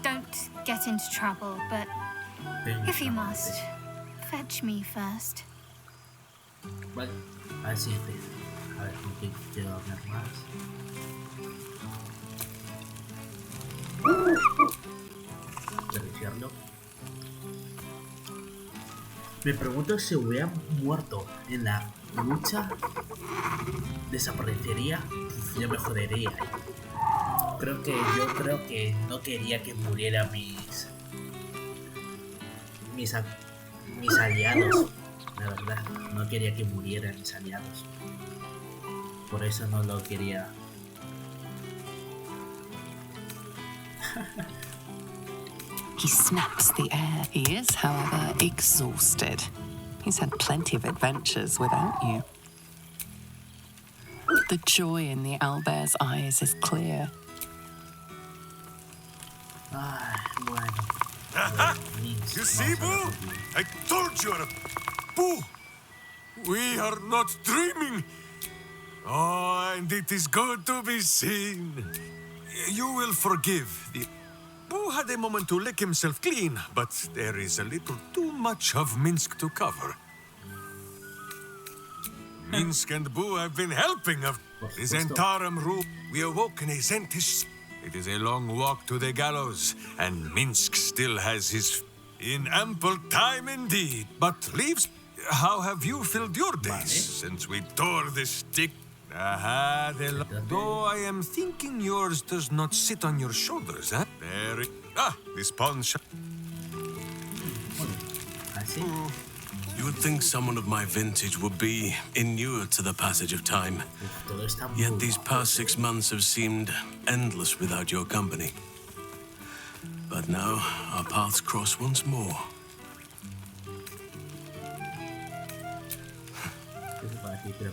Don't get into trouble, but if you must, fetch me first. Vale, así es. A ver, ¿con qué quiero hablar más? Reiniciarlo. Me pregunto si hubiera muerto en la lucha, desaparecería. Yo me jodería. Yo creo que no quería que muriera mis aliados. La verdad, no quería que murieran mis aliados. Por eso no lo quería. He snaps the air. He is, however, exhausted. He's had plenty of adventures without you. The joy in the owlbear's eyes is clear. Bueno. You see, Boo? I told you. Boo! We are not dreaming. Oh, and it is good to be seen. You will forgive the... Boo had a moment to lick himself clean, but there is a little too much of Minsk to cover. Minsk and Boo have been helping of the Zentarum rule. We awoke in a Zentish. It is a long walk to the gallows, and Minsk still has his... In ample time indeed, but leaves... How have you filled your days since we tore the stick? Though I am thinking yours does not sit on your shoulders, huh? Very... this pawn shop. You would think someone of my vintage would be inured to the passage of time. Yet these past 6 months have seemed endless without your company. But now, our paths cross once more.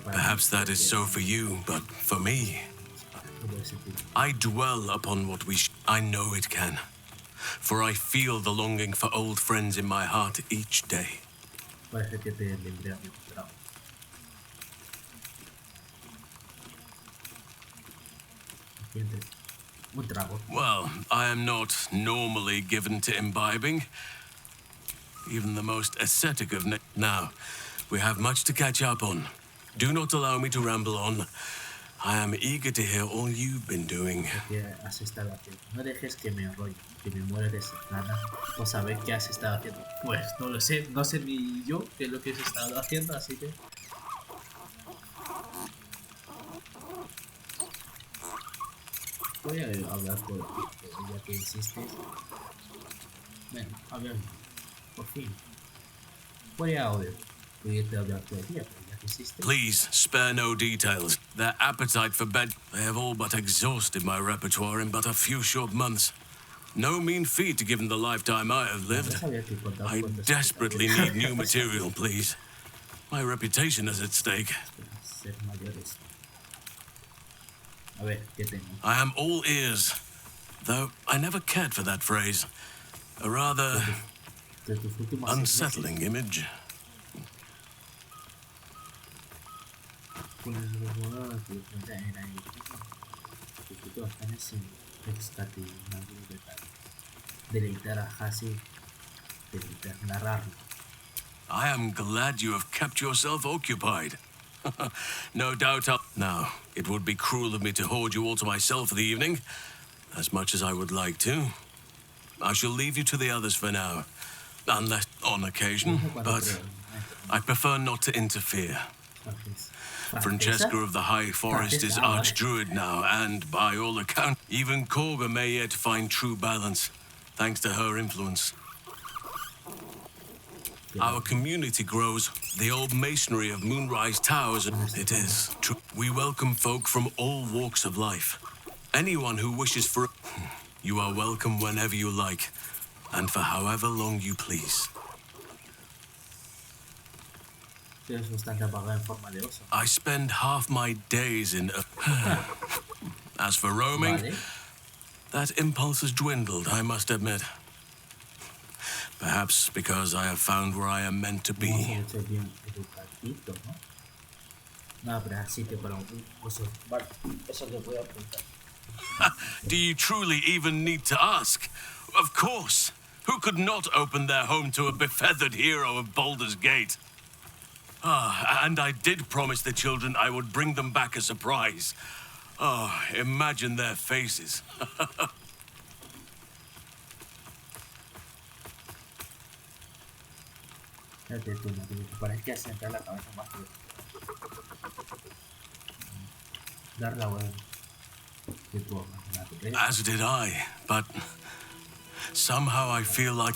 Perhaps that is so for you, but for me, I dwell upon what I know it can. For I feel the longing for old friends in my heart each day. Well, I am not normally given to imbibing. Even the most ascetic of now, we have much to catch up on. Do not allow me to ramble on. I am eager to hear all you've been doing. No dejes que me arrolle, que me muera de esas ganas. O saber qué has estado haciendo. Pues no lo sé, no sé ni yo qué es lo que has estado haciendo, así que... Voy a hablar por ya que insistes. Bueno, hablar por fin. Voy a hablar todo el día, pero ya que insistes. Please, spare no details. Their appetite for bed, they have all but exhausted my repertoire in but a few short months. No mean feat given the lifetime I have lived. I desperately need new material, please. My reputation is at stake. I am all ears, though I never cared for that phrase. A rather unsettling image. I am glad you have kept yourself occupied. No doubt Now, it would be cruel of me to hoard you all to myself for the evening, as much as I would like to. I shall leave you to the others for now, unless on occasion, but I prefer not to interfere. Francesca of the High Forest is Archdruid now, and by all accounts, even Korga may yet find true balance, thanks to her influence. Our community grows the old masonry of Moonrise Towers, and it is true. We welcome folk from all walks of life. Anyone who wishes for... You are welcome whenever you like, and for however long you please. Es bastante apagada en forma de oso. I spend half my days in... As for roaming, Vale. that impulse has dwindled, I must admit. Perhaps because I have found where I am meant to be. Vamos a hacer bien educadito, ¿no? No habrá sitio para un oso. Vale, eso le voy a apuntar. Do you truly even need to ask? Of course. Who could not open their home to a befeathered hero of Baldur's Gate? Ah, and I did promise the children I would bring them back a surprise. Oh, imagine their faces. Espérate tú, no te parece que sentar la cabeza más que... Dar la vuelta. As did I, but somehow I feel like...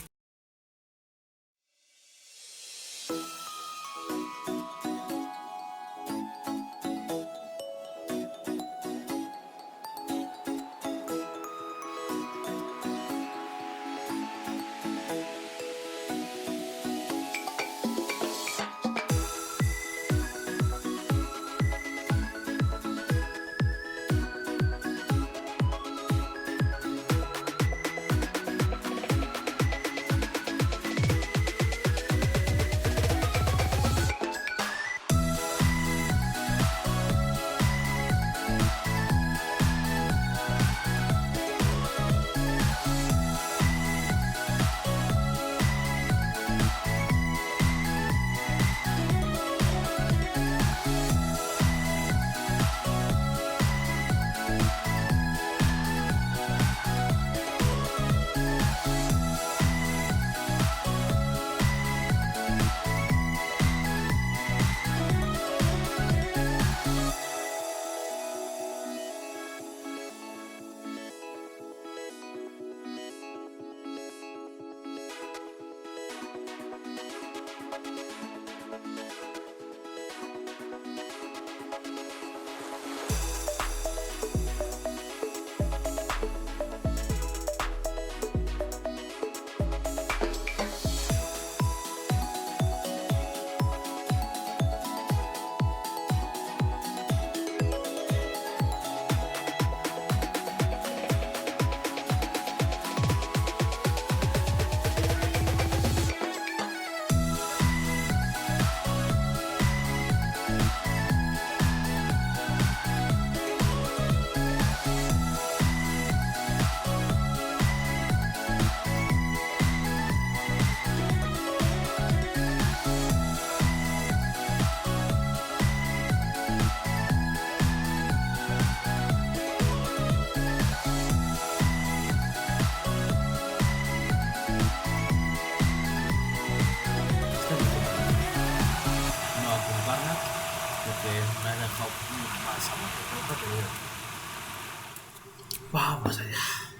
Vamos allá.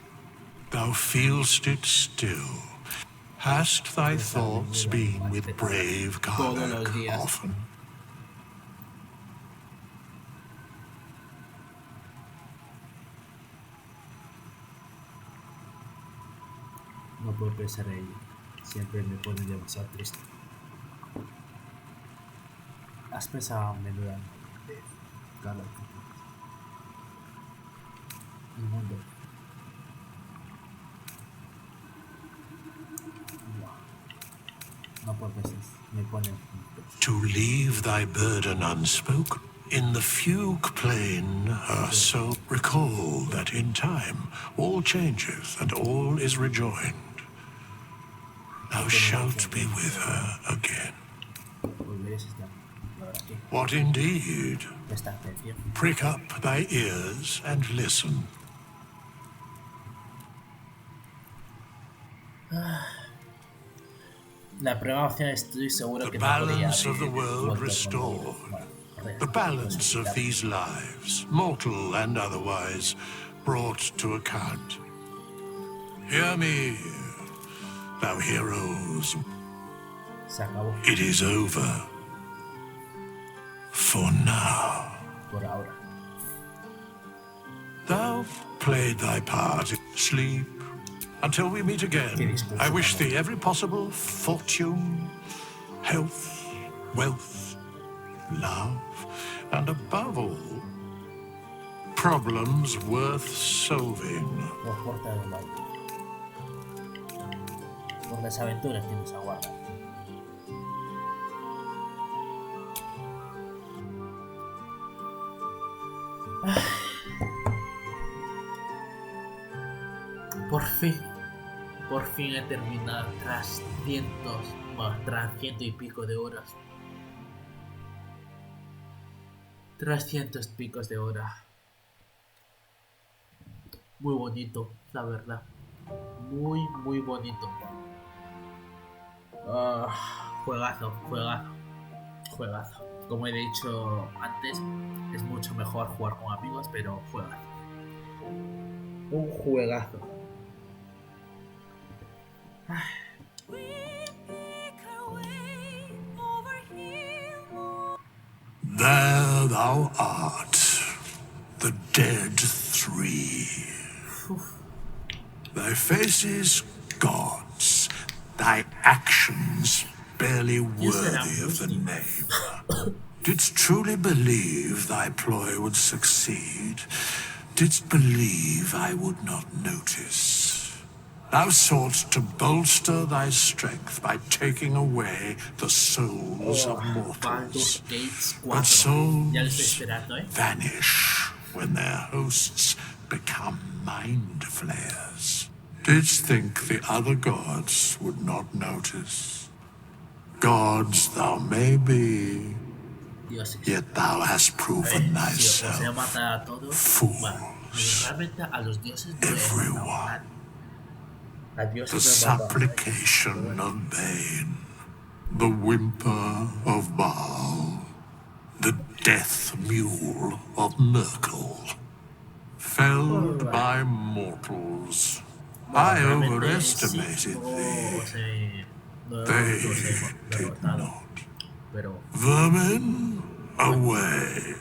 Thou feelst it still. Hast thy thoughts been with brave Garlic often? No puedo pensar en ello. Siempre me pone demasiado triste. ¿Has pensado a menudo en Garlic? El mundo. No puedo pensar. Me pone... To leave thy burden unspoken in the fugue plain, her soul recall that in time all changeth and all is rejoined. Thou shalt be with her again. What indeed? Prick up thy ears and listen. La primera opción estoy seguro The que no podía balance of the world restored. The balance of these lives, mortal and otherwise, brought to account. Hear me, thou heroes. Se acabó. It is over. For now. Por ahora. Thou played thy part. Sleep until we meet again. I wish thee every possible fortune, health, wealth, love, and above all, problems worth solving. Por puerta del Baldur. Por las aventuras que nos aguardan. Por fin he terminado tras ciento y pico de horas. Tras cientos picos de horas. Muy bonito, la verdad. Muy bonito. Juegazo. Como he dicho antes, es mucho mejor jugar con amigos, pero juegazo. Un juegazo. There thou art, the dead three. Thy faces gods, thy actions barely worthy of the name. Didst truly believe thy ploy would succeed? Didst believe I would not notice? Thou soughtst to bolster thy strength by taking away the souls of mortals. But souls vanish when their hosts become mind flayers. Didst think the other gods would not notice? Gods thou may be, yet thou hast proven thyself fools. Everyone. The supplication of Bane, the whimper of Baal, the death mule of Merkel, felled by mortals. I overestimated thee. They did not. Vermin, away.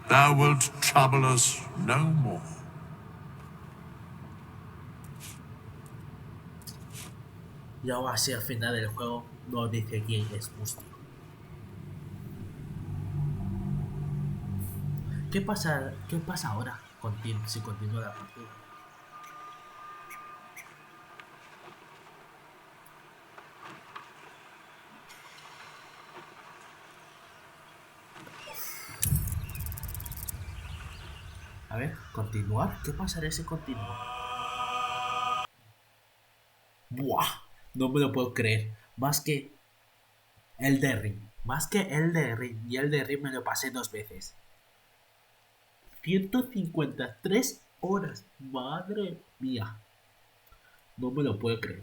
Thou wilt trouble us no more. Y aún así al final del juego no dice quién es justo. ¿Qué pasa ahora si continúa la partida? A ver, continuar. ¿Qué pasará si continúa? ¡Buah! No me lo puedo creer. Más que Elden Ring. Y Elden Ring me lo pasé 2 veces. 153 horas. Madre mía. No me lo puedo creer.